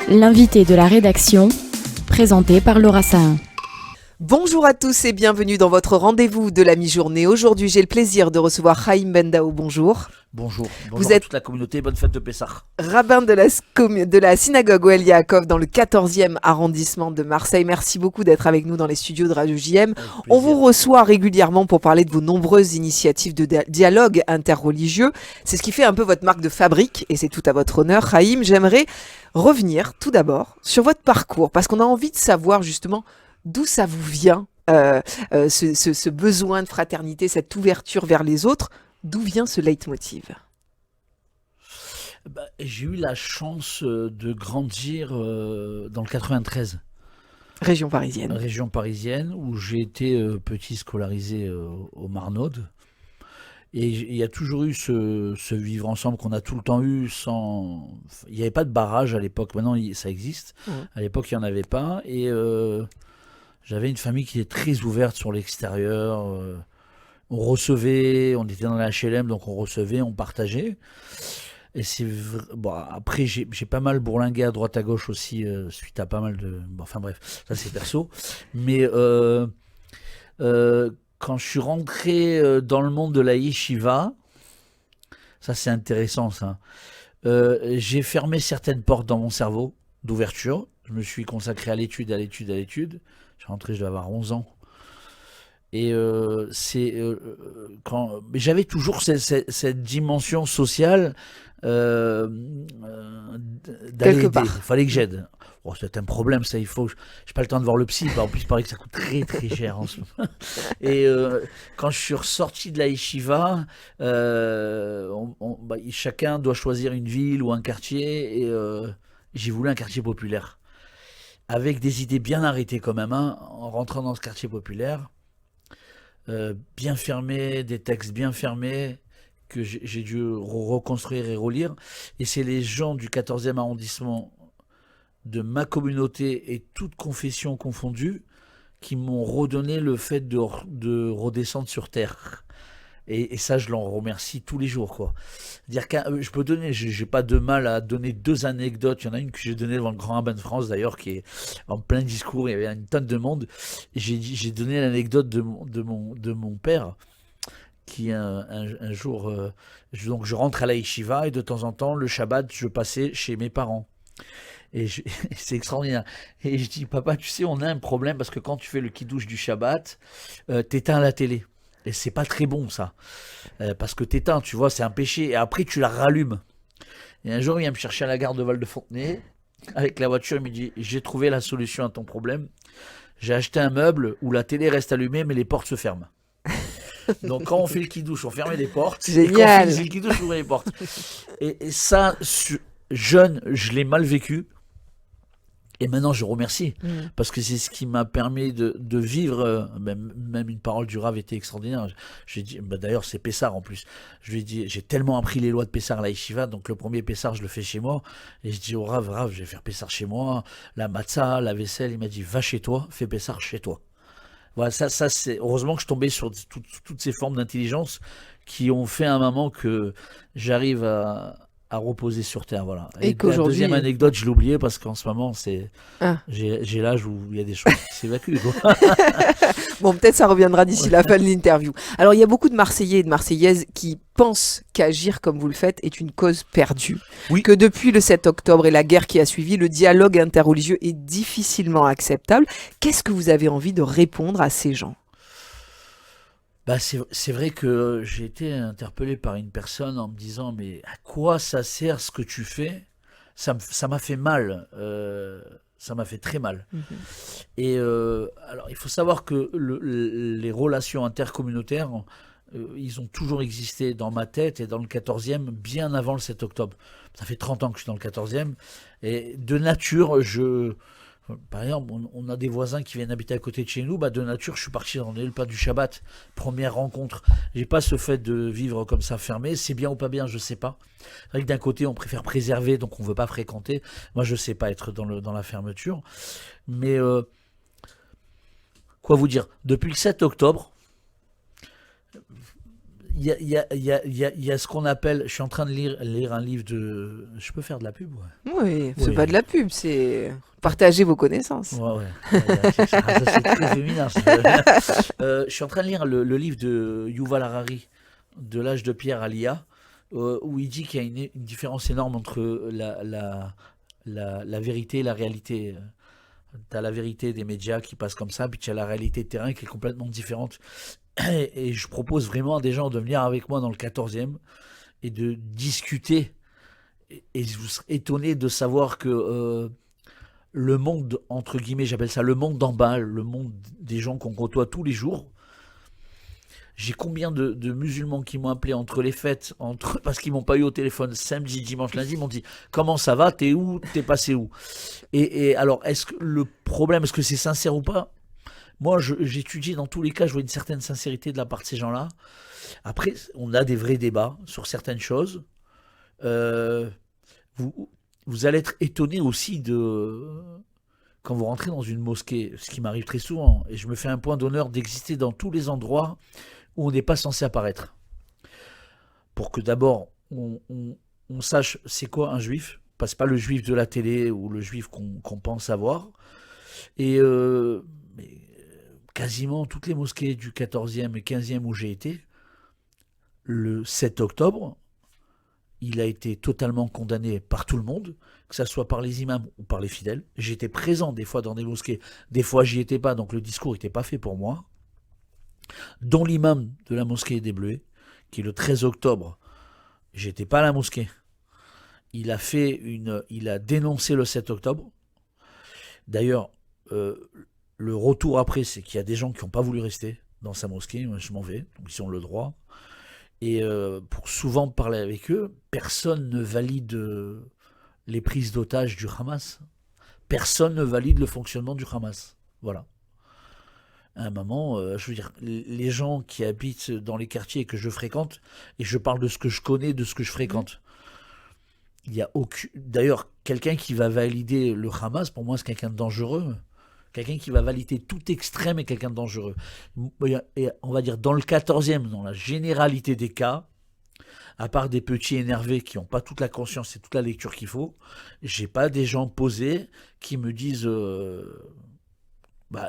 L'invité de la rédaction, présenté par Laura Sahin. Bonjour à tous et bienvenue dans votre rendez-vous de la mi-journée. Aujourd'hui, j'ai le plaisir de recevoir Chaim Bendaou. Bonjour. Bonjour. Vous Bonjour à êtes toute la communauté. Bonne fête de Pessah. Rabbin de la synagogue Ohel Yaakov dans le 14e arrondissement de Marseille. Merci beaucoup d'être avec nous dans les studios de Radio JM. On vous reçoit régulièrement pour parler de vos nombreuses initiatives de dialogue interreligieux. C'est ce qui fait un peu votre marque de fabrique et c'est tout à votre honneur. Chaim, j'aimerais revenir tout d'abord sur votre parcours parce qu'on a envie de savoir justement d'où ça vous vient, ce besoin de fraternité, cette ouverture vers les autres. D'où vient ce leitmotiv ? J'ai eu la chance de grandir dans le 93. Région parisienne. Région parisienne, où j'ai été petit scolarisé au Marnaude. Et il y a toujours eu ce vivre ensemble qu'on a tout le temps eu sans... Il n'y avait pas de barrage à l'époque, maintenant ça existe. Ouais. À l'époque, il n'y en avait pas. Et j'avais une famille qui était très ouverte sur l'extérieur. On recevait, on était dans la HLM, donc on recevait, on partageait. Et bon, après, j'ai pas mal bourlingué à droite à gauche aussi, suite à pas mal de... Bon, enfin bref, ça c'est perso. Mais quand je suis rentré dans le monde de la yeshiva, ça c'est intéressant ça, j'ai fermé certaines portes dans mon cerveau d'ouverture. Je me suis consacré à l'étude. Je suis rentré, je devais avoir 11 ans. Et mais j'avais toujours cette dimension sociale d'aller aider. Il fallait que j'aide. Oh, c'est un problème ça, j'ai pas le temps de voir le psy. En plus il paraît que ça coûte très très cher en ce moment. Et quand je suis ressorti de la yeshiva, chacun doit choisir une ville ou un quartier, et j'ai voulu un quartier populaire avec des idées bien arrêtées quand même, hein, en rentrant dans ce quartier populaire. Bien fermé, des textes bien fermés que j'ai dû reconstruire et relire. Et c'est les gens du 14e arrondissement de ma communauté et toutes confessions confondues qui m'ont redonné le fait de redescendre sur terre. Et ça, je l'en remercie tous les jours, quoi. Dire que je peux donner, j'ai pas de mal à donner 2 anecdotes. Il y en a une que j'ai donnée devant le Grand Rabbin de France, d'ailleurs, qui est en plein discours. Il y avait une tonne de monde. Et j'ai donné l'anecdote de mon père, qui un jour, donc je rentre à la yeshiva et de temps en temps, le Shabbat, je passais chez mes parents. Et c'est extraordinaire. Et je dis, papa, tu sais, on a un problème parce que quand tu fais le kiddush du Shabbat, t'éteins la télé. Et c'est pas très bon ça, parce que t'éteins, tu vois, c'est un péché, et après tu la rallumes. Et un jour il vient me chercher à la gare de Val-de-Fontenay, avec la voiture, il me dit, j'ai trouvé la solution à ton problème, j'ai acheté un meuble où la télé reste allumée mais les portes se ferment. Donc quand on fait le kidouche, on ferme les portes, génial. Et quand on fait le kidouche, on ouvre les portes. Et ça, jeune, je l'ai mal vécu. Et maintenant, je remercie, parce que c'est ce qui m'a permis de vivre, même une parole du Rav était extraordinaire. J'ai dit, d'ailleurs, c'est Pessar en plus. Je lui ai dit, j'ai tellement appris les lois de Pessar à la Yeshiva, donc le premier Pessar, je le fais chez moi. Et je dis au Rav, je vais faire Pessar chez moi, la matzah, la vaisselle. Il m'a dit, va chez toi, fais Pessar chez toi. Voilà, ça c'est heureusement que je tombais sur toutes ces formes d'intelligence qui ont fait à un moment que j'arrive à reposer sur terre, voilà. Et la deuxième anecdote, je l'ai oubliée parce qu'en ce moment, j'ai l'âge où il y a des choses qui s'évacuent. Bon, peut-être ça reviendra d'ici la fin de l'interview. Alors, il y a beaucoup de Marseillais et de Marseillaises qui pensent qu'agir comme vous le faites est une cause perdue. Oui. Que depuis le 7 octobre et la guerre qui a suivi, le dialogue interreligieux est difficilement acceptable. Qu'est-ce que vous avez envie de répondre à ces gens ? C'est vrai que j'ai été interpellé par une personne en me disant, mais à quoi ça sert ce que tu fais ? Ça m'a fait mal, ça m'a fait très mal. Et alors il faut savoir que les relations intercommunautaires, ils ont toujours existé dans ma tête et dans le 14e bien avant le 7 octobre. Ça fait 30 ans que je suis dans le 14e et de nature, par exemple, on a des voisins qui viennent habiter à côté de chez nous. De nature, je suis parti dans le pas du Shabbat. Première rencontre. J'ai pas ce fait de vivre comme ça fermé. C'est bien ou pas bien, je sais pas. C'est vrai que d'un côté, on préfère préserver, donc on veut pas fréquenter. Moi, je sais pas être dans la fermeture. Mais quoi vous dire ? Depuis le 7 octobre, il y a ce qu'on appelle, je suis en train de lire un livre de, je peux faire de la pub, ouais. Oui, c'est Oui. pas de la pub, c'est partager vos connaissances. Ouais. Ça, c'est très féminin. Ça. Je suis en train de lire le livre de Yuval Harari, De l'âge de pierre à l'IA, où il dit qu'il y a une différence énorme entre la vérité et la réalité. Tu as la vérité des médias qui passent comme ça, puis tu as la réalité de terrain qui est complètement différente. Et je propose vraiment à des gens de venir avec moi dans le 14e et de discuter. Et vous serez étonnés de savoir que le monde, entre guillemets, j'appelle ça le monde d'en bas, le monde des gens qu'on côtoie tous les jours. J'ai combien de musulmans qui m'ont appelé entre les fêtes, parce qu'ils m'ont pas eu au téléphone samedi, dimanche, lundi, ils m'ont dit comment ça va, t'es où, t'es passé où. Et alors, est-ce que le problème, est-ce que c'est sincère ou pas? Moi, j'étudie dans tous les cas, je vois une certaine sincérité de la part de ces gens-là. Après, on a des vrais débats sur certaines choses. Euh, vous allez être étonné aussi quand vous rentrez dans une mosquée, ce qui m'arrive très souvent, et je me fais un point d'honneur d'exister dans tous les endroits où on n'est pas censé apparaître. Pour que d'abord, on sache c'est quoi un juif, pas le juif de la télé ou le juif qu'on pense avoir. Et mais quasiment toutes les mosquées du 14e et 15e où j'ai été, le 7 octobre, il a été totalement condamné par tout le monde, que ce soit par les imams ou par les fidèles. J'étais présent des fois dans des mosquées, des fois j'y étais pas, donc le discours n'était pas fait pour moi. Dont l'imam de la mosquée des Bleuets, qui le 13 octobre, j'étais pas à la mosquée. Il a dénoncé le 7 octobre. D'ailleurs, le retour après, c'est qu'il y a des gens qui n'ont pas voulu rester dans sa mosquée. Moi, je m'en vais, donc ils ont le droit. Et pour souvent parler avec eux, personne ne valide les prises d'otages du Hamas. Personne ne valide le fonctionnement du Hamas. Voilà. À un moment, je veux dire, les gens qui habitent dans les quartiers que je fréquente, et je parle de ce que je connais, de ce que je fréquente, il y a aucun... D'ailleurs, quelqu'un qui va valider le Hamas, pour moi, c'est quelqu'un de dangereux. Quelqu'un qui va valider tout extrême est quelqu'un de dangereux. Et on va dire, dans le 14e, dans la généralité des cas, à part des petits énervés qui n'ont pas toute la conscience et toute la lecture qu'il faut, j'ai pas des gens posés qui me disent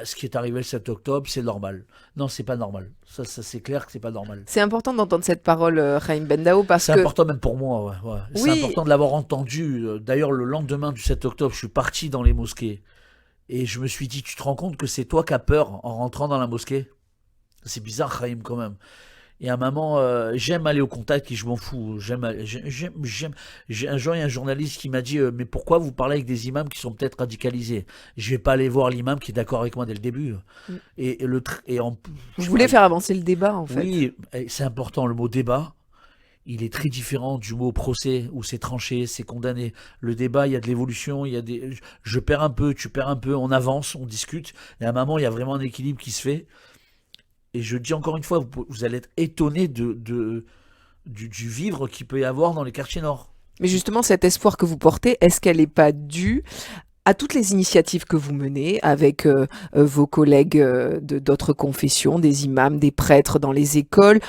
ce qui est arrivé le 7 octobre, c'est normal. Non, c'est pas normal. Ça c'est clair que c'est pas normal. C'est important d'entendre cette parole, Chaim Bendao, parce C'est que... important même pour moi. Ouais. Oui. C'est important de l'avoir entendu. D'ailleurs, le lendemain du 7 octobre, je suis parti dans les mosquées. Et je me suis dit, tu te rends compte que c'est toi qui as peur en rentrant dans la mosquée? C'est bizarre, Chaim, quand même. Et à un moment, j'aime aller au contact et je m'en fous. Un jour, il y a un journaliste qui m'a dit mais pourquoi vous parlez avec des imams qui sont peut-être radicalisés? Je vais pas aller voir l'imam qui est d'accord avec moi dès le début. Je voulais faire avancer le débat, en fait. Oui, c'est important, le mot débat. Il est très différent du mot procès, où c'est tranché, c'est condamné. Le débat, il y a de l'évolution, je perds un peu, tu perds un peu, on avance, on discute. Et à un moment, il y a vraiment un équilibre qui se fait. Et je dis encore une fois, vous allez être étonnés du vivre qu'il peut y avoir dans les quartiers nord. Mais justement, cet espoir que vous portez, est-ce qu'elle n'est pas due à toutes les initiatives que vous menez avec vos collègues d'autres confessions, des imams, des prêtres dans les écoles?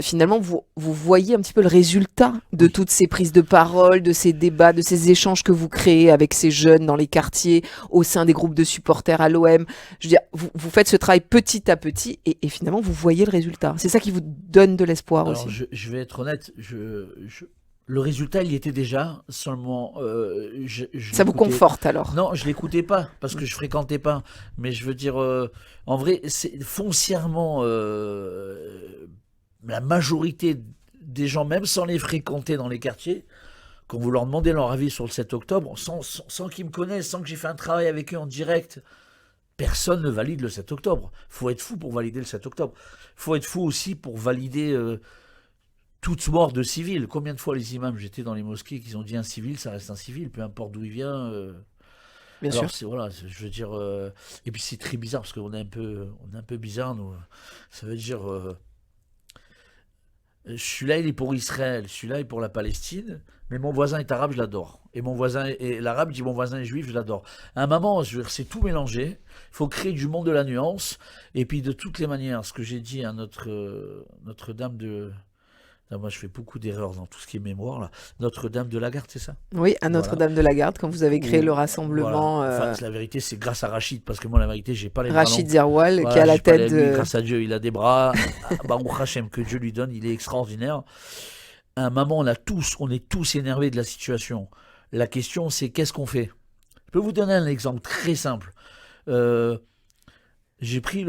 Finalement, vous voyez un petit peu le résultat de toutes ces prises de parole, de ces débats, de ces échanges que vous créez avec ces jeunes dans les quartiers, au sein des groupes de supporters à l'OM. Je veux dire, vous faites ce travail petit à petit et finalement, vous voyez le résultat. C'est ça qui vous donne de l'espoir aussi. Alors, je vais être honnête, le résultat, il y était déjà, seulement... ça vous conforte alors? Non, je ne l'écoutais pas, parce que je ne fréquentais pas. Mais je veux dire, en vrai, c'est foncièrement la majorité des gens, même sans les fréquenter dans les quartiers, quand vous leur demandez leur avis sur le 7 octobre, sans qu'ils me connaissent, sans que j'ai fait un travail avec eux en direct, personne ne valide le 7 octobre. Il faut être fou pour valider le 7 octobre. Il faut être fou aussi pour valider... toute mort de civil. Combien de fois les imams, j'étais dans les mosquées, qu'ils ont dit un civil, ça reste un civil, peu importe d'où il vient. Bien alors, sûr. Voilà, je veux dire... et puis c'est très bizarre, parce qu'on est un peu bizarre, nous. Ça veut dire... celui-là, il est pour Israël, celui-là est pour la Palestine, mais mon voisin est arabe, je l'adore. Et l'arabe dit mon voisin est juif, je l'adore. À un moment, je veux dire, c'est tout mélangé. Il faut créer du monde de la nuance. Et puis, de toutes les manières, ce que j'ai dit à Notre-Dame Moi, je fais beaucoup d'erreurs dans tout ce qui est mémoire. Là. Notre-Dame de la Garde, c'est ça? Oui, à Notre-Dame de la Garde, quand vous avez créé le Voilà. rassemblement Enfin, la vérité, c'est grâce à Rachid, parce que moi, la vérité, j'ai pas les bras longs. Rachid Zerwal, Voilà, qui est à la j'ai pas tête les- lui, de... grâce à Dieu, il a des bras. Baruch Hashem, que Dieu lui donne, il est extraordinaire. À un moment, on est tous énervés de la situation. La question, c'est qu'est-ce qu'on fait? Je peux vous donner un exemple très simple. Euh, j'ai pris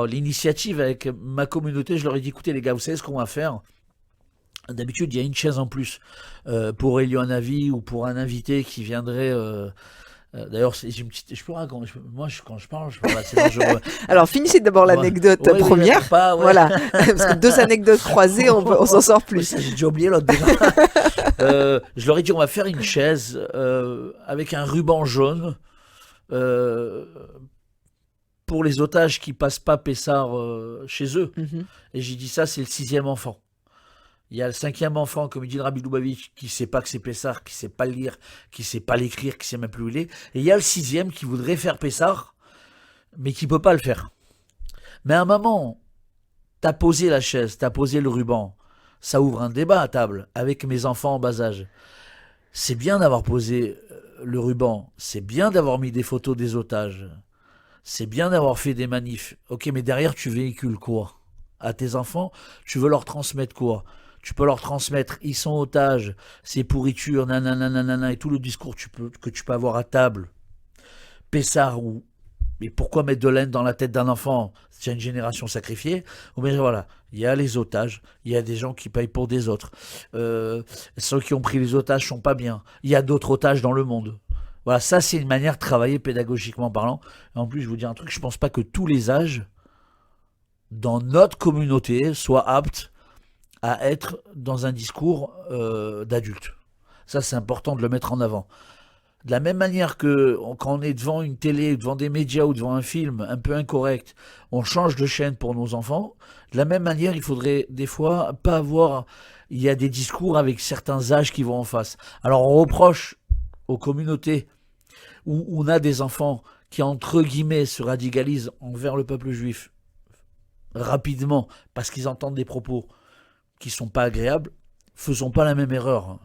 l'initiative avec ma communauté. Je leur ai dit, écoutez les gars, vous savez ce qu'on va faire? D'habitude, il y a une chaise en plus pour Elion Avi ou pour un invité qui viendrait. D'ailleurs, j'ai une petite. Je peux raconter. Quand je parle, voilà, Alors, finissez d'abord l'anecdote Ouais, première. pas, ouais. Voilà, parce que 2 anecdotes croisées, on s'en sort Oui, plus. ça, j'ai déjà oublié l'autre déjà. Je leur ai dit, on va faire une chaise avec un ruban jaune pour les otages qui passent pas Pessar chez eux. Mhm. Et j'ai dit ça, c'est le 6e enfant. Il y a le 5e enfant, comme il dit le Rabbi Lubavitch, qui sait pas que c'est Pessar, qui sait pas le lire, qui sait pas l'écrire, qui sait même plus où il est. Et il y a le 6e qui voudrait faire Pessar, mais qui peut pas le faire. Mais à un moment, t'as posé la chaise, t'as posé le ruban. Ça ouvre un débat à table avec mes enfants en bas âge. C'est bien d'avoir posé le ruban, c'est bien d'avoir mis des photos des otages, c'est bien d'avoir fait des manifs. Ok, mais derrière, tu véhicules quoi? À tes enfants, tu veux leur transmettre quoi? Tu peux leur transmettre, ils sont otages, c'est pourriture, nanana, et tout le discours que tu peux avoir à table. Pessar, mais pourquoi mettre de l'aine dans la tête d'un enfant? C'est une génération sacrifiée. Ou bien voilà, il y a les otages, il y a des gens qui payent pour des autres. Ceux qui ont pris les otages sont pas bien. Il y a d'autres otages dans le monde. Voilà, ça c'est une manière de travailler pédagogiquement parlant. Et en plus, je vous dis un truc, je pense pas que tous les âges dans notre communauté soient aptes à être dans un discours d'adulte. Ça, c'est important de le mettre en avant. De la même manière que quand on est devant une télé, devant des médias ou devant un film un peu incorrect, on change de chaîne pour nos enfants, de la même manière, il faudrait des fois pas avoir... Il y a des discours avec certains âges qui vont en face. Alors on reproche aux communautés où on a des enfants qui, entre guillemets, se radicalisent envers le peuple juif rapidement parce qu'ils entendent des propos qui sont pas agréables, faisons pas la même erreur.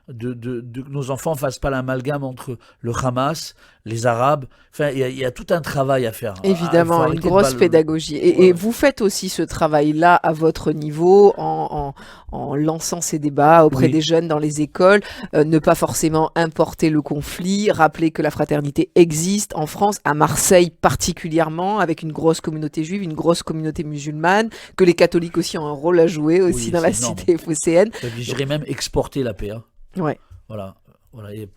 Que nos enfants fassent pas l'amalgame entre le Hamas, les Arabes. Enfin, il y a tout un travail à faire. Évidemment, une grosse pédagogie. Et vous faites aussi ce travail-là à votre niveau en lançant ces débats auprès des jeunes dans les écoles, ne pas forcément importer le conflit, rappeler que la fraternité existe en France, à Marseille particulièrement, avec une grosse communauté juive, une grosse communauté musulmane, que les catholiques aussi ont un rôle à jouer aussi dans la cité phocéenne. J'irais même exporter la paix. Ouais. Voilà,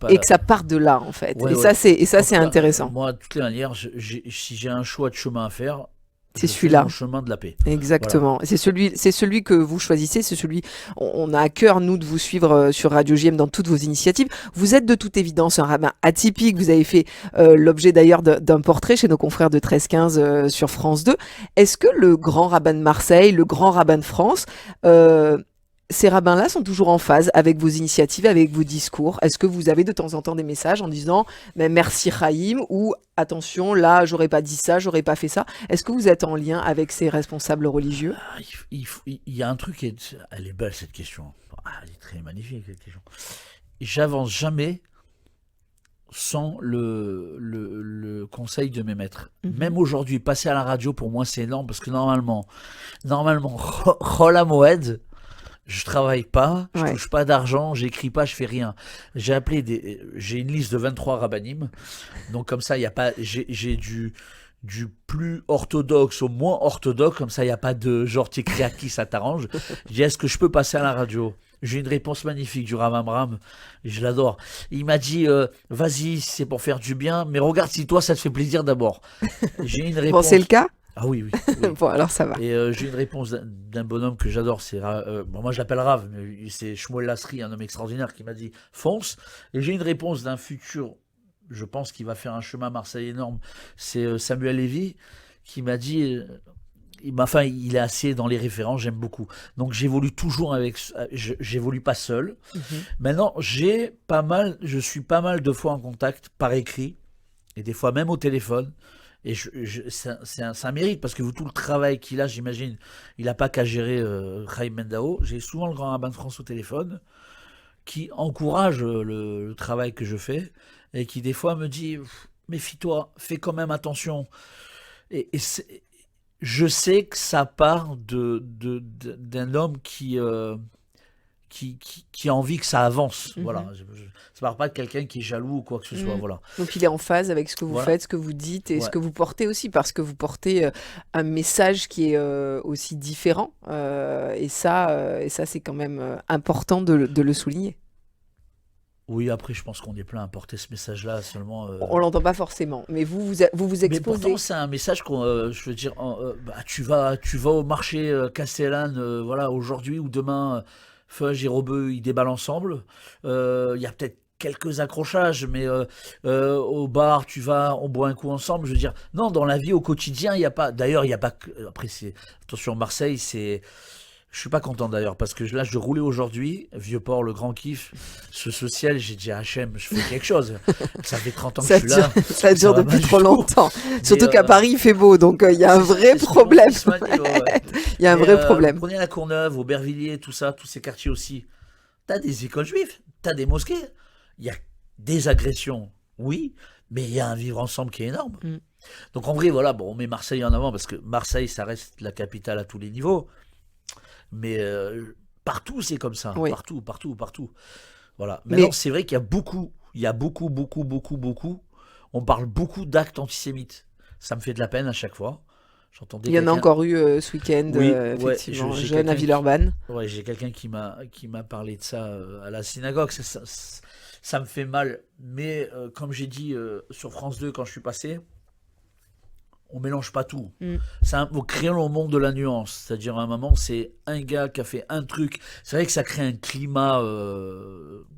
et que ça parte de là en fait. Ça c'est intéressant. Moi, de toutes les manières, si j'ai un choix de chemin à faire, c'est celui-là. Le chemin de la paix. Exactement. Voilà. C'est celui que vous choisissez. C'est celui. On a à cœur nous de vous suivre sur Radio JM dans toutes vos initiatives. Vous êtes de toute évidence un rabbin atypique. Vous avez fait l'objet d'ailleurs d'un portrait chez nos confrères de 13-15 sur France 2. Est-ce que le grand rabbin de Marseille, le grand rabbin de France, ces rabbins-là sont toujours en phase avec vos initiatives, avec vos discours? Est-ce que vous avez de temps en temps des messages en disant mais merci Chaim ou attention, là j'aurais pas dit ça, j'aurais pas fait ça? Est-ce que vous êtes en lien avec ces responsables religieux? Il y a un truc, elle est belle cette question. Elle est très magnifique cette question. J'avance jamais sans le conseil de mes maîtres. Même aujourd'hui, passer à la radio pour moi c'est énorme parce que normalement, Chol HaMoed, je travaille pas, je touche pas d'argent, j'écris pas, je fais rien. J'ai une liste de 23 rabbinim, donc comme ça il y a pas, j'ai du plus orthodoxe au moins orthodoxe, comme ça il y a pas de genre t'écris à qui ça t'arrange. J'ai dit est-ce que je peux passer à la radio? J'ai une réponse magnifique du Rav Amram, je l'adore. Il m'a dit vas-y c'est pour faire du bien, mais regarde si toi ça te fait plaisir d'abord. J'ai une réponse. Bon c'est le cas. Ah oui. Bon, alors ça va. Et j'ai une réponse d'un bonhomme que j'adore. Moi, je l'appelle Rav, mais c'est Shmuel Lasri, un homme extraordinaire, qui m'a dit fonce. Et j'ai une réponse d'un futur, je pense qu'il va faire un chemin à Marseille énorme. C'est Samuel Lévy, qui m'a dit. Il est assez dans les références, j'aime beaucoup. Donc j'évolue toujours j'évolue pas seul. Maintenant, je suis pas mal de fois en contact par écrit, et des fois même au téléphone, Et c'est un mérite, parce que tout le travail qu'il a, j'imagine, il n'a pas qu'à gérer Khaïm Mendao. J'ai souvent le grand rabbin de France au téléphone, qui encourage le travail que je fais, et qui des fois me dit, méfie-toi, fais quand même attention. Et je sais que ça part d'un homme qui a envie que ça avance. Voilà. Ça part pas de quelqu'un qui est jaloux ou quoi que ce soit. Voilà. Donc il est en phase avec ce que vous faites, ce que vous dites et ce que vous portez aussi, parce que vous portez un message qui est aussi différent. Et ça c'est quand même important de le souligner. Oui, après, je pense qu'on est plein à porter ce message-là, seulement... On l'entend pas forcément, mais vous exposez. Mais pourtant, c'est un message qu'on... je veux dire, tu vas au marché Castellane, voilà, aujourd'hui ou demain, Fudge et Robeux, ils déballent ensemble. Il y a peut-être quelques accrochages, mais au bar, tu vas, on boit un coup ensemble. Je veux dire, non, dans la vie, au quotidien, il n'y a pas... D'ailleurs, il n'y a pas... Après, attention, Marseille, c'est... Je suis pas content d'ailleurs, parce que là je roulais aujourd'hui, Vieux-Port, le grand kiff, ce social, j'ai dit à HM, je fais quelque chose. Ça fait 30 ans que je suis là. Ça dure depuis trop longtemps. Surtout qu'à Paris il fait beau, donc il y a un vrai problème. Il y a un vrai problème. Prenez la Courneuve, Aubervilliers, tout ça, tous ces quartiers aussi. T'as des écoles juives, t'as des mosquées. Il y a des agressions, oui, mais il y a un vivre ensemble qui est énorme. Donc en vrai, voilà, bon, on met Marseille en avant, parce que Marseille, ça reste la capitale à tous les niveaux. Mais partout c'est comme ça, oui. partout. Voilà. Maintenant, c'est vrai qu'il y a beaucoup. On parle beaucoup d'actes antisémites. Ça me fait de la peine à chaque fois. Il y en a encore eu ce week-end, effectivement, jeune à Villeurbanne. Ouais, j'ai quelqu'un qui m'a parlé de ça à la synagogue. Ça me fait mal. Mais comme j'ai dit sur France 2 quand je suis passé, on mélange pas tout. Vous créez le monde de la nuance. C'est-à-dire, à un moment, c'est un gars qui a fait un truc. C'est vrai que ça crée un climat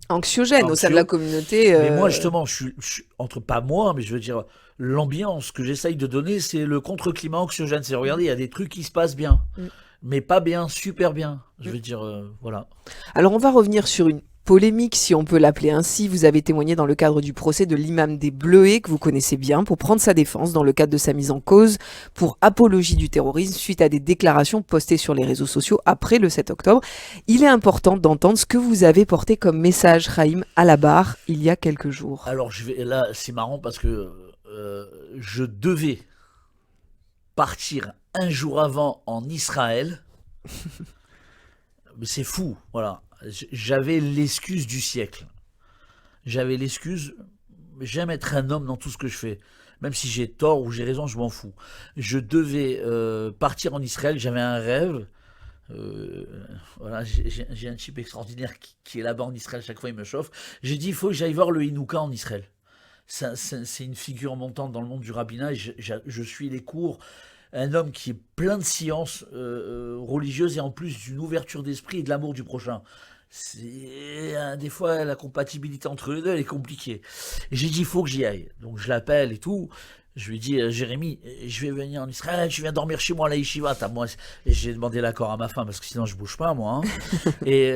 anxiogène au sein de la communauté. Mais moi, justement, je suis entre pas moi, mais je veux dire, l'ambiance que j'essaye de donner, c'est le contre-climat anxiogène. C'est regardez, il y a des trucs qui se passent bien, mais pas bien, super bien. Je veux dire, voilà. Alors, on va revenir sur une polémique, si on peut l'appeler ainsi. Vous avez témoigné dans le cadre du procès de l'imam des Bleuets, que vous connaissez bien, pour prendre sa défense dans le cadre de sa mise en cause pour apologie du terrorisme suite à des déclarations postées sur les réseaux sociaux après le 7 octobre. Il est important d'entendre ce que vous avez porté comme message, Khaïm, à la barre il y a quelques jours. Alors là, c'est marrant parce que je devais partir un jour avant en Israël. Mais c'est fou, voilà. J'avais l'excuse du siècle. J'avais l'excuse, j'aime être un homme dans tout ce que je fais. Même si j'ai tort ou j'ai raison, je m'en fous. Je devais partir en Israël, j'avais un rêve. Voilà, j'ai un type extraordinaire qui est là-bas en Israël, chaque fois il me chauffe. J'ai dit, il faut que j'aille voir le Hanouka en Israël. C'est une figure montante dans le monde du rabbinage. Je suis les cours. Un homme qui est plein de sciences religieuses et en plus d'une ouverture d'esprit et de l'amour du prochain. Des fois, la compatibilité entre les deux, elle est compliquée. Et j'ai dit, il faut que j'y aille. Donc je l'appelle et tout. Je lui dis, Jérémy, je vais venir en Israël, je viens dormir chez moi à la yeshiva. Et j'ai demandé l'accord à ma femme parce que sinon je bouge pas, moi. Hein. Et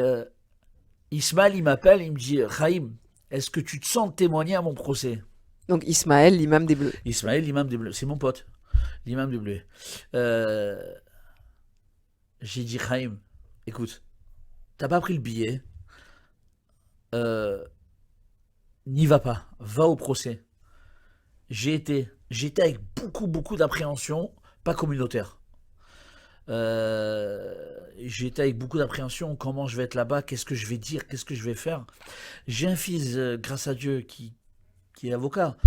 Ismaël, il m'appelle, il me dit, Khaïm, est-ce que tu te sens de témoigner à mon procès? Donc Ismaël, l'imam des Bleus. Ismaël, l'imam des Bleus, c'est mon pote. L'imam des Bleus. J'ai dit, Khaïm, écoute, t'as pas pris le billet, n'y va pas, va au procès. J'étais avec beaucoup d'appréhension, pas communautaire. J'étais avec beaucoup d'appréhension, comment je vais être là-bas, qu'est-ce que je vais dire, qu'est-ce que je vais faire. J'ai un fils, grâce à Dieu, qui est avocat.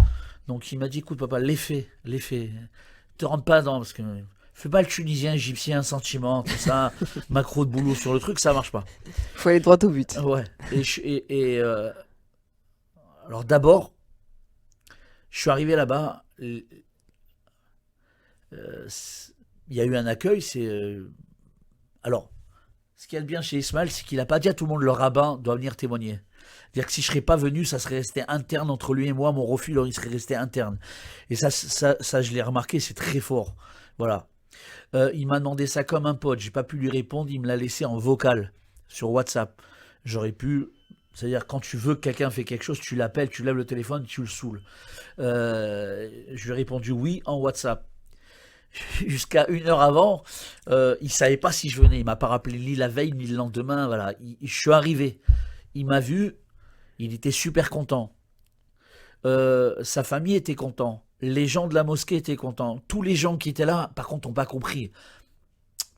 Donc il m'a dit, écoute papa, les faits, te rentre pas dans, parce que fais pas le tunisien, égyptien, sentiment, tout ça, macro de boulot sur le truc, ça marche pas. Faut aller droit au but. Ouais. Alors d'abord, je suis arrivé là-bas, il y a eu un accueil, alors, ce qu'il y a de bien chez Ismaël, c'est qu'il n'a pas dit à tout le monde, le rabbin doit venir témoigner. C'est-à-dire que si je ne serais pas venu, ça serait resté interne entre lui et moi, mon refus, il serait resté interne. Et ça je l'ai remarqué, c'est très fort. Voilà. Il m'a demandé ça comme un pote, j'ai pas pu lui répondre, il me l'a laissé en vocal sur WhatsApp. J'aurais pu C'est-à-dire, quand tu veux que quelqu'un fait quelque chose, tu l'appelles, tu lèves le téléphone, tu le saoules. Je lui ai répondu oui en WhatsApp. Jusqu'à 1 heure avant, il ne savait pas si je venais. Il m'a pas rappelé ni la veille, ni le lendemain. Voilà. Je suis arrivé. Il m'a vu. Il était super content. Sa famille était content. Les gens de la mosquée étaient contents. Tous les gens qui étaient là, par contre, n'ont pas compris.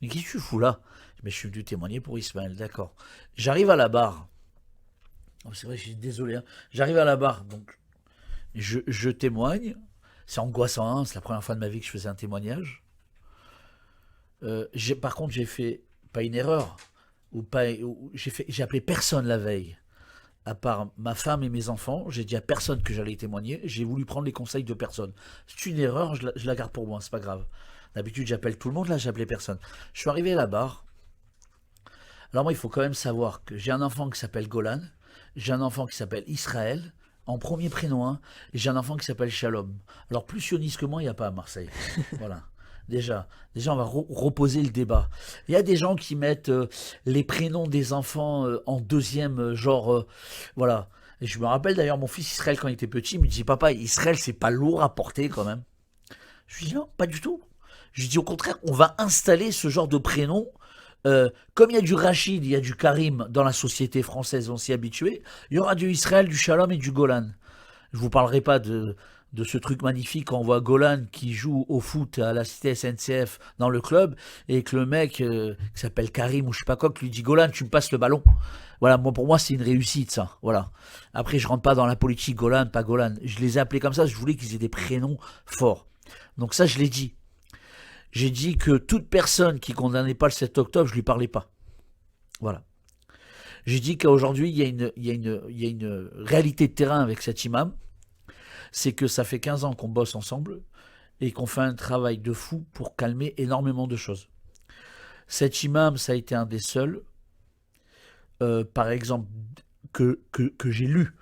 Mais qu'est-ce que tu fous là? Mais je suis venu témoigner pour Ismaël, d'accord. J'arrive à la barre. Oh, c'est vrai, je suis désolé. Hein. J'arrive à la barre, donc je témoigne. C'est angoissant, hein. C'est la première fois de ma vie que je faisais un témoignage. Par contre, j'ai fait, pas une erreur, j'ai appelé personne la veille. À part ma femme et mes enfants, j'ai dit à personne que j'allais témoigner. J'ai voulu prendre les conseils de personne. C'est une erreur, je la garde pour moi, c'est pas grave. D'habitude, j'appelle tout le monde, là, j'appelais personne. Je suis arrivé à la barre. Alors moi, il faut quand même savoir que j'ai un enfant qui s'appelle Golan, j'ai un enfant qui s'appelle Israël, en premier prénom, hein, et j'ai un enfant qui s'appelle Shalom. Alors plus sioniste que moi, il n'y a pas à Marseille. Voilà. Déjà, on va reposer le débat. Il y a des gens qui mettent les prénoms des enfants en deuxième, voilà. Et je me rappelle d'ailleurs, mon fils Israël, quand il était petit, il me disait, papa, Israël, c'est pas lourd à porter quand même. Je lui dis, non, pas du tout. Je lui dis, au contraire, on va installer ce genre de prénom. Comme il y a du Rachid, il y a du Karim dans la société française, on s'y est habitué, il y aura du Israël, du Shalom et du Golan. Je ne vous parlerai pas de ce truc magnifique quand on voit Golan qui joue au foot à la cité SNCF dans le club et que le mec qui s'appelle Karim ou je sais pas quoi, qui lui dit Golan, tu me passes le ballon. Voilà, pour moi c'est une réussite ça. Voilà. Après je rentre pas dans la politique Golan, pas Golan. Je les ai appelés comme ça, je voulais qu'ils aient des prénoms forts. Donc ça je l'ai dit. J'ai dit que toute personne qui condamnait pas le 7 octobre, je lui parlais pas. Voilà. J'ai dit qu'aujourd'hui, il y a une réalité de terrain avec cet imam. C'est que ça fait 15 ans qu'on bosse ensemble et qu'on fait un travail de fou pour calmer énormément de choses. Cet imam, ça a été un des seuls, par exemple, que j'ai lu,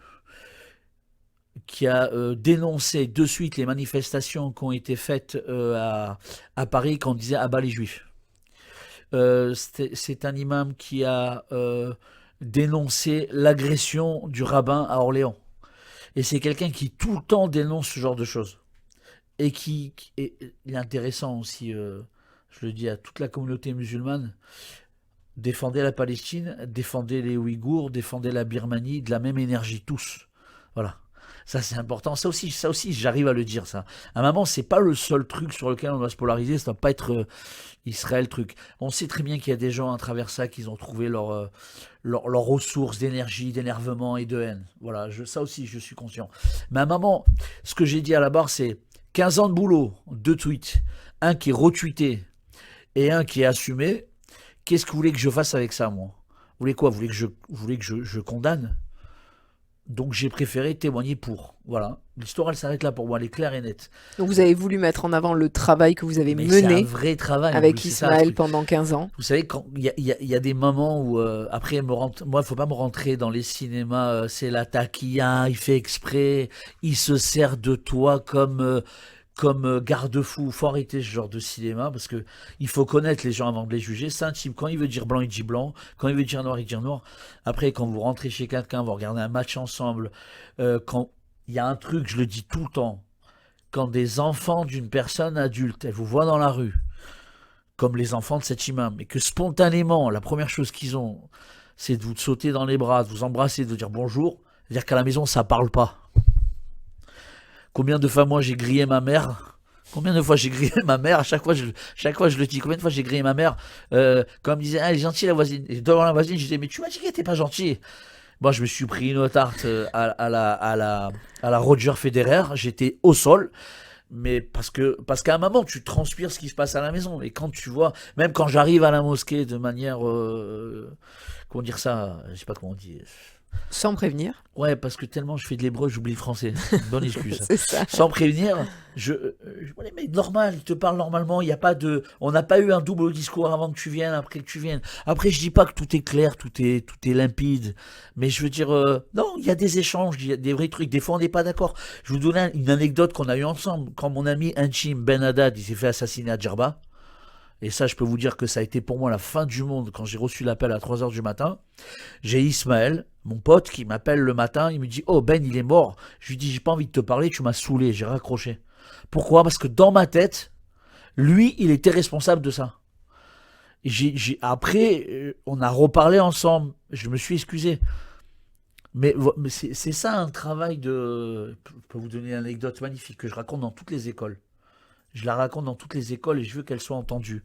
qui a dénoncé de suite les manifestations qui ont été faites à Paris quand on disait « abat les juifs ». C'est un imam qui a dénoncé l'agression du rabbin à Orléans. Et c'est quelqu'un qui tout le temps dénonce ce genre de choses. Et il est intéressant aussi, je le dis à toute la communauté musulmane, défendez la Palestine, défendez les Ouïghours, défendez la Birmanie, de la même énergie, tous. Voilà. Ça, c'est important. Ça aussi, j'arrive à le dire, ça. À un moment, c'est pas le seul truc sur lequel on doit se polariser. Ça doit pas être Israël, truc. On sait très bien qu'il y a des gens à travers ça qui ont trouvé leur ressources d'énergie, d'énervement et de haine. Voilà, ça aussi, je suis conscient. Mais à un moment, ce que j'ai dit à la barre, c'est 15 ans de boulot, 2 tweets, un qui est retweeté et un qui est assumé. Qu'est-ce que vous voulez que je fasse avec ça, moi? Vous voulez quoi? Vous voulez que je condamne? Donc j'ai préféré témoigner pour. Voilà. L'histoire, elle s'arrête là pour moi, elle est claire et nette. Donc vous avez voulu mettre en avant le travail que vous avez mené c'est un vrai travail, avec Ismaël pendant 15 ans. Vous savez, il y a des moments où, après, moi, il ne faut pas me rentrer dans les cinémas, c'est la taquilla, il fait exprès, il se sert de toi comme garde-fou. Il faut arrêter ce genre de cinéma parce que il faut connaître les gens avant de les juger. C'est un type, quand il veut dire blanc, il dit blanc. Quand il veut dire noir, il dit noir. Après, quand vous rentrez chez quelqu'un, vous regardez un match ensemble, quand il y a un truc, je le dis tout le temps, quand des enfants d'une personne adulte, elle vous voit dans la rue, comme les enfants de cet imam, et que spontanément, la première chose qu'ils ont, c'est de vous sauter dans les bras, de vous embrasser, de vous dire bonjour, c'est-à-dire qu'à la maison, ça parle pas. Combien de fois, moi, j'ai grillé ma mère? Combien de fois j'ai grillé ma mère? À chaque fois, je le dis. Combien de fois j'ai grillé ma mère? Quand elle me disait, ah, elle est gentille, la voisine. Et devant la voisine, je disais, mais tu m'as dit qu'elle était pas gentille. Moi, je me suis pris une tarte à la Roger Federer. J'étais au sol. Mais parce qu'à un moment, tu transpires ce qui se passe à la maison. Et quand tu vois, même quand j'arrive à la mosquée de manière, comment dire ça? Je sais pas comment on dit. Sans prévenir. Ouais, parce que tellement je fais de l'hébreu, j'oublie le français. Bonne excuse. C'est ça. Sans prévenir, mais normal, il te parle normalement, il y a pas de, on n'a pas eu un double discours avant que tu viennes, après que tu viennes. Après, je dis pas que tout est clair, tout est limpide, mais je veux dire, non, il y a des échanges, il y a des vrais trucs. Des fois, on n'est pas d'accord. Je vous donne une anecdote qu'on a eue ensemble. Quand mon ami intime Ben Haddad, il s'est fait assassiner à Djerba, Et ça, je peux vous dire que ça a été pour moi la fin du monde quand j'ai reçu l'appel à 3 heures du matin. J'ai Ismaël, mon pote, qui m'appelle le matin. Il me dit « Oh Ben, il est mort ». Je lui dis « J'ai pas envie de te parler, tu m'as saoulé ». J'ai raccroché. Pourquoi ? Parce que dans ma tête, lui, il était responsable de ça. Après, on a reparlé ensemble. Je me suis excusé. Mais c'est ça un travail de... Je peux vous donner une anecdote magnifique que je raconte dans toutes les écoles. Je la raconte dans toutes les écoles et je veux qu'elle soit entendue.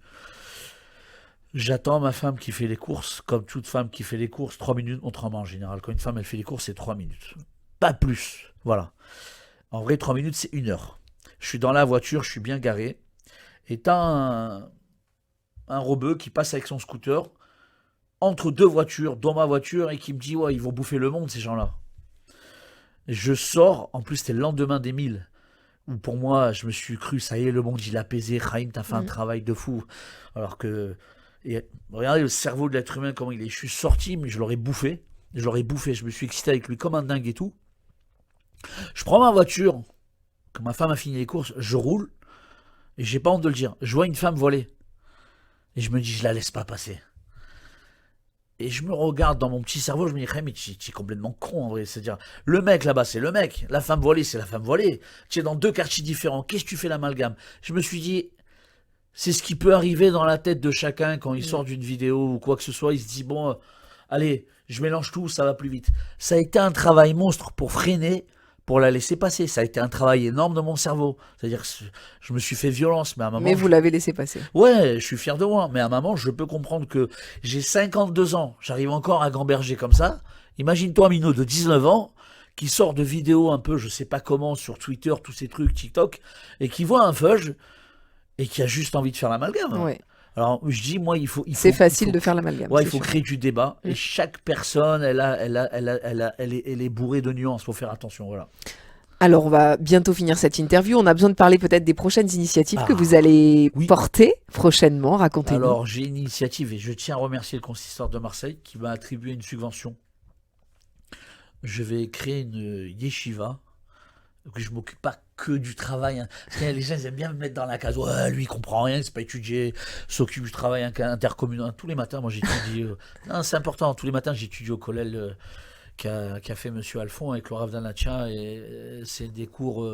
J'attends ma femme qui fait les courses. Comme toute femme qui fait les courses, 3 minutes montre en main en général. Quand une femme elle fait les courses, c'est 3 minutes. Pas plus. Voilà. En vrai, 3 minutes, c'est 1 heure. Je suis dans la voiture, je suis bien garé. Et t'as un rebeu qui passe avec son scooter entre 2 voitures, dont ma voiture, et qui me dit « Ouais, ils vont bouffer le monde, ces gens-là. » Je sors, en plus, c'était le lendemain des 1000. Où pour moi, je me suis cru, ça y est, le monde, il a apaisé. Chaim, t'as fait un travail de fou. Alors que, regardez le cerveau de l'être humain, comment il est. Je suis sorti, mais je l'aurais bouffé. Je me suis excité avec lui comme un dingue et tout. Je prends ma voiture, quand ma femme a fini les courses, je roule, et j'ai pas honte de le dire. Je vois une femme voler. Et je me dis, je la laisse pas passer. Et je me regarde dans mon petit cerveau, je me dis, mais tu es complètement con en vrai. C'est-à-dire, le mec là-bas, c'est le mec. La femme volée, c'est la femme volée. Tu es dans 2 quartiers différents. Qu'est-ce que tu fais l'amalgame ? Je me suis dit, c'est ce qui peut arriver dans la tête de chacun quand il sort d'une vidéo ou quoi que ce soit. Il se dit, bon, allez, je mélange tout, ça va plus vite. Ça a été un travail monstre pour freiner, pour la laisser passer. Ça a été un travail énorme de mon cerveau. C'est-à-dire que je me suis fait violence, mais à un moment... Mais vous l'avez laissé passer. Ouais, je suis fier de moi. Mais à un moment, je peux comprendre que j'ai 52 ans. J'arrive encore à gamberger comme ça. Imagine-toi un minot de 19 ans qui sort de vidéos un peu, je sais pas comment, sur Twitter, tous ces trucs, TikTok, et qui voit un fudge et qui a juste envie de faire l'amalgame. Ouais. Alors, je dis, moi, c'est facile de faire l'amalgame. Ouais, il faut créer du débat. Et chaque personne, elle est bourrée de nuances. Il faut faire attention, voilà. Alors, on va bientôt finir cette interview. On a besoin de parler peut-être des prochaines initiatives que vous allez porter prochainement. Racontez-nous. Alors, j'ai une initiative et je tiens à remercier le consistoire de Marseille qui m'a attribué une subvention. Je vais créer une yeshiva. Que je m'occupe pas que du travail. Hein. Parce que les gens ils aiment bien me mettre dans la case. Ouais, lui il comprend rien, c'est pas étudié, s'occupe du travail intercommunal. Tous les matins, moi j'étudie. Non, c'est important. Tous les matins, j'étudie au collège qu'a fait Monsieur Alphon avec le Rav Danacha. Et c'est des cours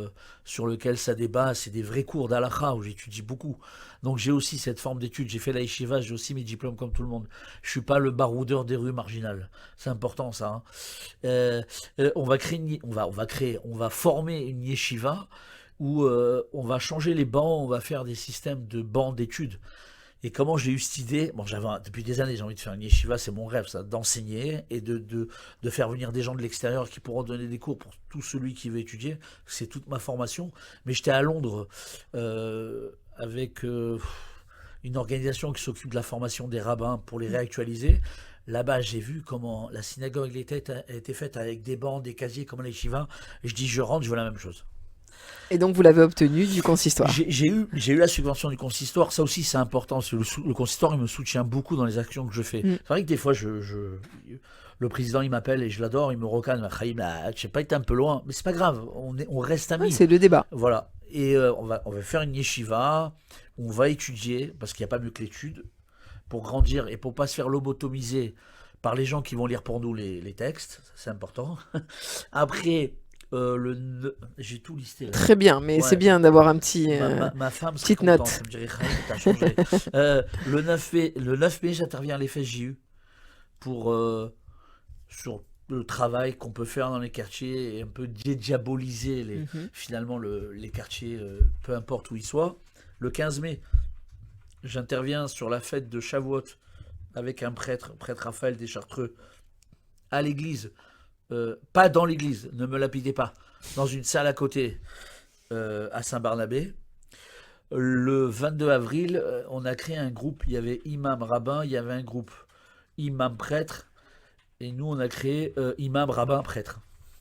sur lesquels ça débat. C'est des vrais cours d'Halakha où j'étudie beaucoup. Donc j'ai aussi cette forme d'étude. J'ai fait la yeshiva, j'ai aussi mes diplômes comme tout le monde. Je suis pas le baroudeur des rues marginales. C'est important ça. Hein. On va former une yeshiva où on va changer les bancs, on va faire des systèmes de bancs d'études. Et comment j'ai eu cette idée ? Bon, depuis des années, j'ai envie de faire une yeshiva, c'est mon rêve, ça, d'enseigner et de faire venir des gens de l'extérieur qui pourront donner des cours pour tout celui qui veut étudier. C'est toute ma formation. Mais j'étais à Londres avec une organisation qui s'occupe de la formation des rabbins pour les réactualiser. Là-bas, j'ai vu comment la synagogue a été faite avec des bancs, des casiers comme les yeshivas. Et je dis, je rentre, je veux la même chose. Et donc, vous l'avez obtenu du consistoire. J'ai eu la subvention du consistoire. Ça aussi, c'est important. Le consistoire, il me soutient beaucoup dans les actions que je fais. C'est vrai que des fois, le président, il m'appelle et je l'adore. Il me recadre. Je sais pas, été un peu loin. Mais c'est pas grave. On reste amis. C'est le débat. Voilà. Et on va faire une yeshiva. On va étudier, parce qu'il n'y a pas mieux que l'étude, pour grandir et pour pas se faire lobotomiser par les gens qui vont lire pour nous les textes. C'est important. Après... j'ai tout listé là. Très bien, mais c'est bien d'avoir un petit ma femme petite contente, note. elle me dirait, t'as changé. Le 9 mai, j'interviens à l'FSJU pour sur le travail qu'on peut faire dans les quartiers et un peu dédiaboliser finalement les quartiers, peu importe où ils soient. Le 15 mai, j'interviens sur la fête de Shavuot avec un prêtre Raphaël Deschartreux, à l'église. Pas dans l'église, ne me lapidez pas, dans une salle à côté à Saint-Barnabé. Le 22 avril, on a créé un groupe, il y avait imam rabbin, il y avait un groupe imam prêtre, et nous on a créé imam rabbin prêtre.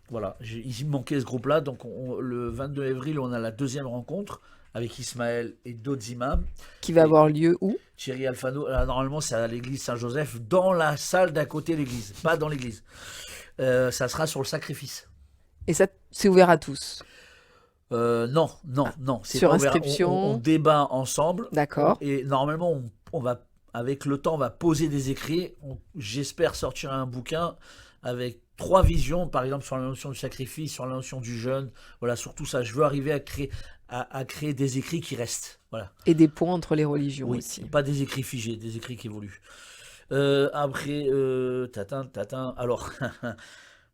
Voilà, il me manquait ce groupe-là, donc le 22 avril, on a la deuxième rencontre avec Ismaël et d'autres imams. Qui va avoir lieu où ? Thierry Alfano, normalement c'est à l'église Saint-Joseph, dans la salle d'à côté de l'église, pas dans l'église. Ça sera sur le sacrifice. Et ça, c'est ouvert à tous ? Non, non. C'est Sur pas ouvert. inscription. On débat ensemble. D'accord. Et normalement, on va, avec le temps, on va poser des écrits. J'espère sortir un bouquin avec 3 visions, par exemple sur la notion du sacrifice, sur la notion du jeûne. Voilà, sur tout ça. Je veux arriver à créer des écrits qui restent. Voilà. Et des ponts entre les religions Oui, aussi. pas des écrits figés, des écrits qui évoluent. Après, tatin. Alors,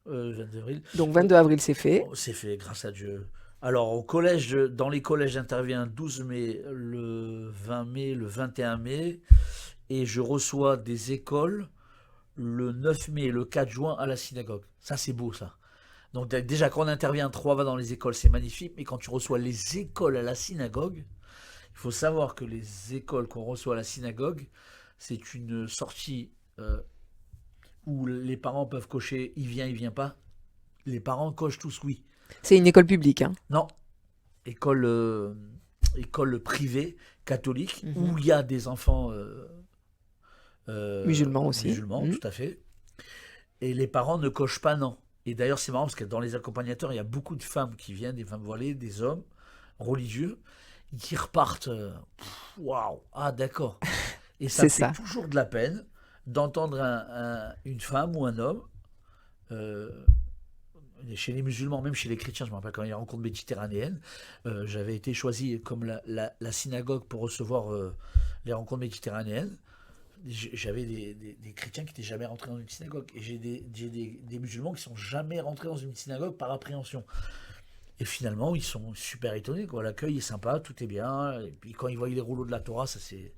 22 avril. Donc 22 avril, c'est fait. Oh, c'est fait, grâce à Dieu. Alors, dans les collèges, j'interviens le 12 mai, le 20 mai, le 21 mai, et je reçois des écoles le 9 mai et le 4 juin à la synagogue. Ça, c'est beau, ça. Donc, déjà, quand on intervient 3 fois dans les écoles, c'est magnifique, mais quand tu reçois les écoles à la synagogue, il faut savoir que les écoles qu'on reçoit à la synagogue, c'est une sortie où les parents peuvent cocher il vient pas. Les parents cochent tous oui. C'est une école publique. Hein. Non, école privée catholique Mhm. où il y a des enfants Musulmans aussi. Musulmans, Mhm. tout à fait. Et les parents ne cochent pas non. Et d'ailleurs, c'est marrant parce que dans les accompagnateurs, il y a beaucoup de femmes qui viennent, des femmes voilées, des hommes religieux, qui repartent. Waouh, ah d'accord. Et ça me C'est fait ça. toujours de la peine d'entendre une femme ou un homme. Chez les musulmans, même chez les chrétiens, je me rappelle quand il y a une rencontre méditerranéenne, j'avais été choisi comme la synagogue pour recevoir les rencontres méditerranéennes. J'avais des chrétiens qui n'étaient jamais rentrés dans une synagogue. Et j'ai des musulmans qui ne sont jamais rentrés dans une synagogue par appréhension. Et finalement, ils sont super étonnés, quoi. L'accueil est sympa, tout est bien. Et puis quand ils voient les rouleaux de la Torah, ça fait...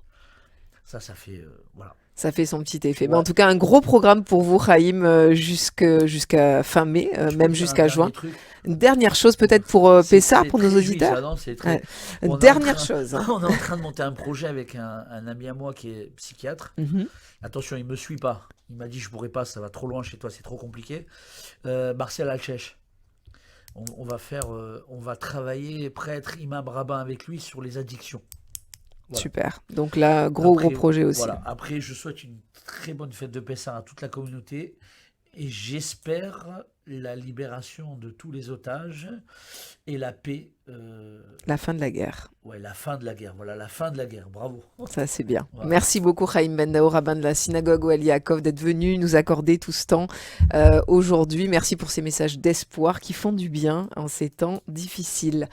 voilà. Ça fait son petit effet. Ouais. Mais en tout cas, un gros programme pour vous, Chaim, jusqu'à fin mai, même jusqu'à juin. Une dernière chose peut-être pour Pessar, pour nos auditeurs. Une dernière chose. Hein. On est en train de monter un projet avec un ami à moi qui est psychiatre. Mhm. Attention, il ne me suit pas. Il m'a dit je ne pourrais pas, ça va trop loin chez toi, c'est trop compliqué. Marcel Alchech. On va travailler, prêtre, imam, rabbin avec lui sur les addictions. Voilà. Super. Donc là, gros projet aussi. Voilà. Après, je souhaite une très bonne fête de Pessah à toute la communauté et j'espère la libération de tous les otages et la paix. La fin de la guerre. Ouais, la fin de la guerre. Voilà, la fin de la guerre. Bravo. Ça, c'est bien. Voilà. Merci beaucoup, Chaim Bendao, rabbin de la synagogue Ohel Yaakov, d'être venu nous accorder tout ce temps aujourd'hui. Merci pour ces messages d'espoir qui font du bien en ces temps difficiles.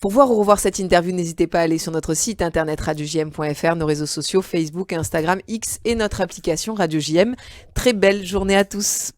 Pour voir ou revoir cette interview, n'hésitez pas à aller sur notre site internet radiojm.fr, nos réseaux sociaux, Facebook, Instagram, X et notre application Radio JM. Très belle journée à tous.